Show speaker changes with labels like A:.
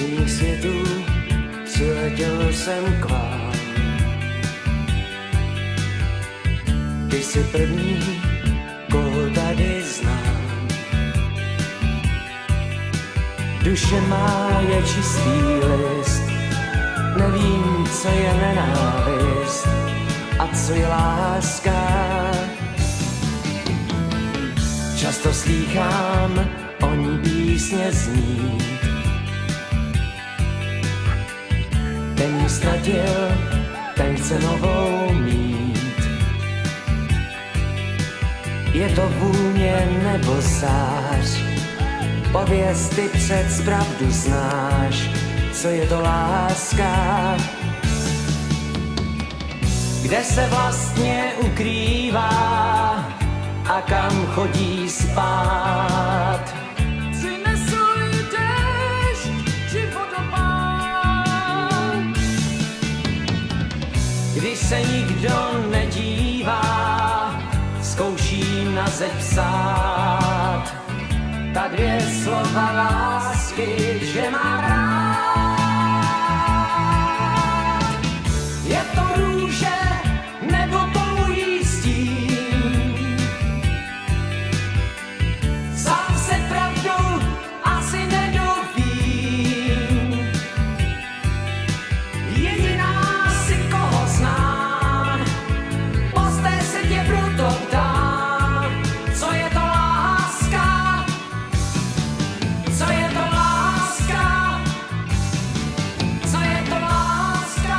A: jiných světů přiletěl jsem k vám. Ty jsi první, koho tady znám. Duše má je čistý list, nevím, co je nenávist a co je láska. Často slýchám o ní písně znít. Ten ji ztratil, ten chce novou mít. Je to vůně nebo zář, pověz ty přec pravdu znáš, co je to láska. Kde se vlastně ukrývá a kam chodí spát?
B: Přinesl jí déšť či vodopád.
A: Když se nikdo nedívá, zkouší na zeď psát ta dvě slova lásky, že má rád.